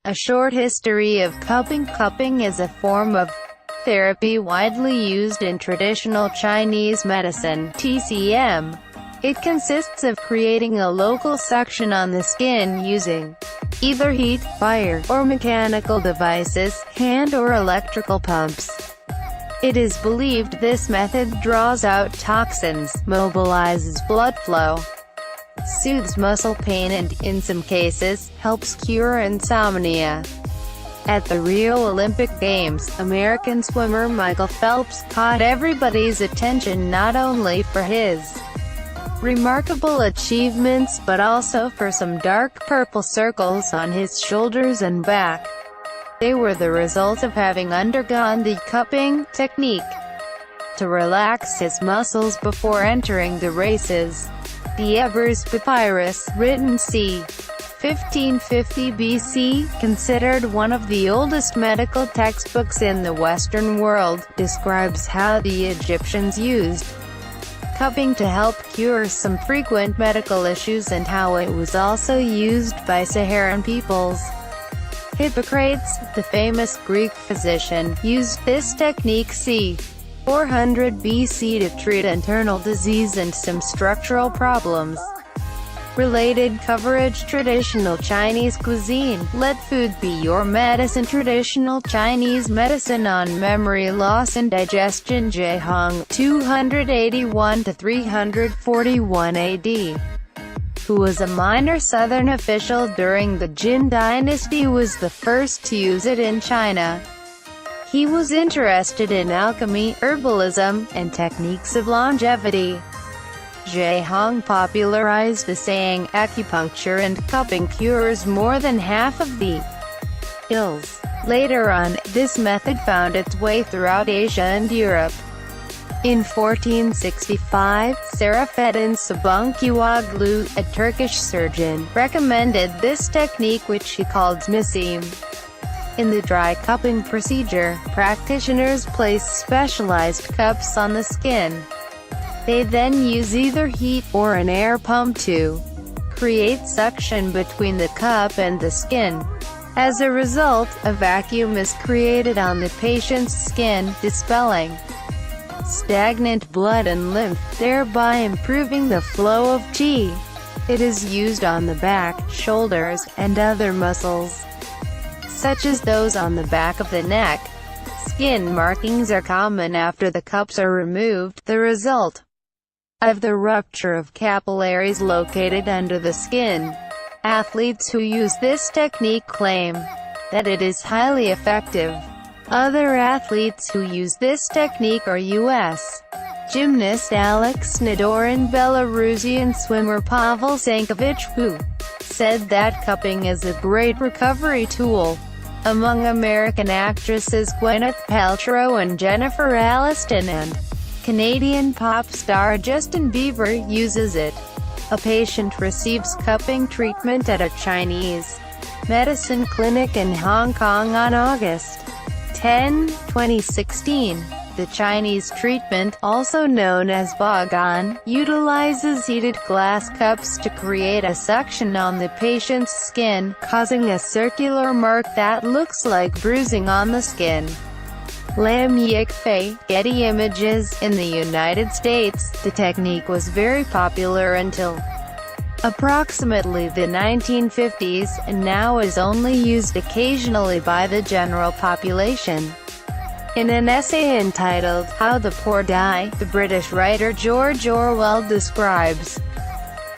A short history of cupping. Cupping is a form of therapy widely used in traditional Chinese medicine (TCM). It consists of creating a local suction on the skin using either heat, fire, or mechanical devices, hand or electrical pumps. It is believed this method draws out toxins, mobilizes blood flow, soothes muscle pain and, in some cases, helps cure insomnia. At the Rio Olympic Games, American swimmer Michael Phelps caught everybody's attention not only for his remarkable achievements but also for some dark purple circles on his shoulders and back. They were the result of having undergone the cupping technique to relax his muscles before entering the races. The Ebers Papyrus, written c. 1550 BC, considered one of the oldest medical textbooks in the Western world, describes how the Egyptians used cupping to help cure some frequent medical issues and how it was also used by Saharan peoples. Hippocrates, the famous Greek physician, used this technique c. 400 BC to treat internal disease and some structural problems. Related coverage. Traditional Chinese cuisine. Let food be your medicine. Traditional Chinese medicine on memory loss and digestion. Zhehong, 281–341 AD, who was a minor southern official during the Jin dynasty, was the first to use it in China. He was interested in alchemy, herbalism, and techniques of longevity. Zhehong popularized the saying, acupuncture and cupping cures more than half of the ills. Later on, this method found its way throughout Asia and Europe. In 1465, Seraphedin Sabunkuglu, a Turkish surgeon, recommended this technique which he called misim. In the dry cupping procedure, practitioners place specialized cups on the skin. They then use either heat or an air pump to create suction between the cup and the skin. As a result, a vacuum is created on the patient's skin, dispelling stagnant blood and lymph, thereby improving the flow of qi. It is used on the back, shoulders, and other muscles, such as those on the back of the neck. Skin markings are common after the cups are removed, the result of the rupture of capillaries located under the skin. Athletes who use this technique claim that it is highly effective. Other athletes who use this technique are U.S. gymnast Alex Nador and Belarusian swimmer Pavel Sankovic, who said that cupping is a great recovery tool. Among American actresses Gwyneth Paltrow and Jennifer Aniston and Canadian pop star Justin Bieber uses it. A patient receives cupping treatment at a Chinese medicine clinic in Hong Kong on August 10, 2016. The Chinese treatment, also known as Bagan, utilizes heated glass cups to create a suction on the patient's skin, causing a circular mark that looks like bruising on the skin. Lam Yik-fei, Getty Images. In the United States, the technique was very popular until approximately the 1950s, and now is only used occasionally by the general population. In an essay entitled, How the Poor Die, the British writer George Orwell describes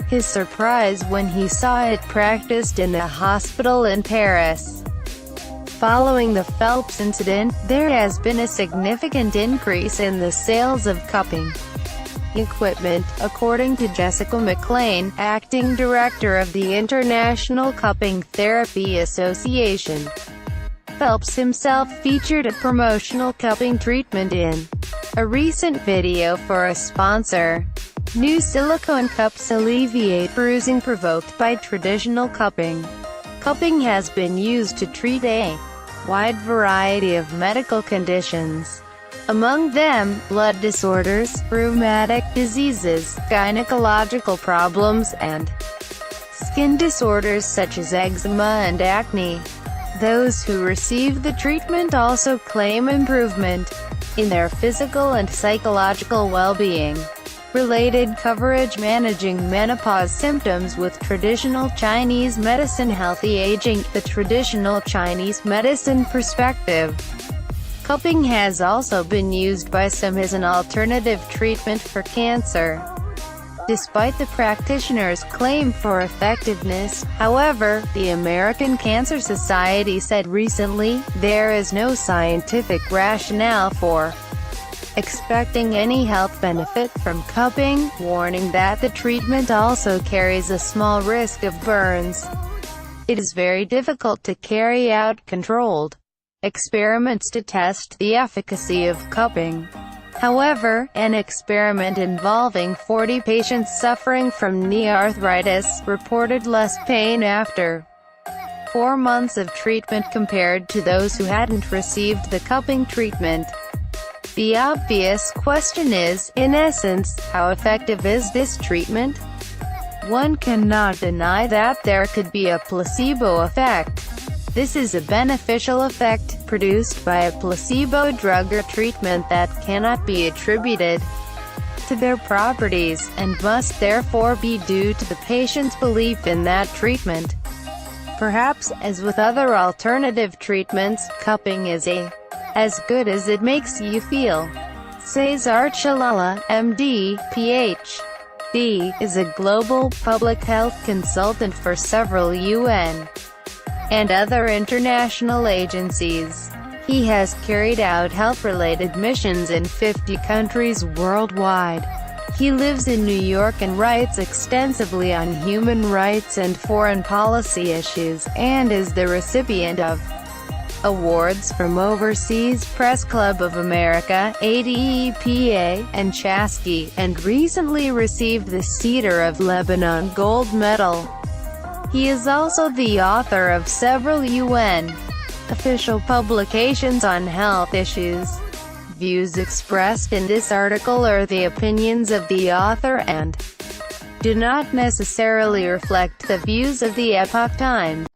his surprise when he saw it practiced in a hospital in Paris. Following the Phelps incident, there has been a significant increase in the sales of cupping equipment, according to Jessica McLean, acting director of the International Cupping Therapy Association. Phelps himself featured a promotional cupping treatment in a recent video for a sponsor. New silicone cups alleviate bruising provoked by traditional cupping. Cupping has been used to treat a wide variety of medical conditions. Among them, blood disorders, rheumatic diseases, gynecological problems, and skin disorders such as eczema and acne. Those who receive the treatment also claim improvement in their physical and psychological well-being. Related coverage: managing menopause symptoms with traditional Chinese medicine. Healthy aging, the traditional Chinese medicine perspective. Cupping has also been used by some as an alternative treatment for cancer. Despite the practitioners' claim for effectiveness, however, the American Cancer Society said recently, there is no scientific rationale for expecting any health benefit from cupping, warning that the treatment also carries a small risk of burns. It is very difficult to carry out controlled experiments to test the efficacy of cupping. However, an experiment involving 40 patients suffering from knee arthritis reported less pain after 4 months of treatment compared to those who hadn't received the cupping treatment. The obvious question is, in essence, how effective is this treatment? One cannot deny that there could be a placebo effect. This is a beneficial effect, produced by a placebo drug or treatment that cannot be attributed to their properties, and must therefore be due to the patient's belief in that treatment. Perhaps, as with other alternative treatments, cupping is as good as it makes you feel. Cesar Chalala, MD, Ph.D., is a global public health consultant for several UN and other international agencies. He has carried out health-related missions in 50 countries worldwide. He lives in New York and writes extensively on human rights and foreign policy issues, and is the recipient of awards from Overseas Press Club of America, ADEPA, and Chasky, and recently received the Cedar of Lebanon Gold Medal. He is also the author of several UN official publications on health issues. Views expressed in this article are the opinions of the author and do not necessarily reflect the views of the Epoch Times.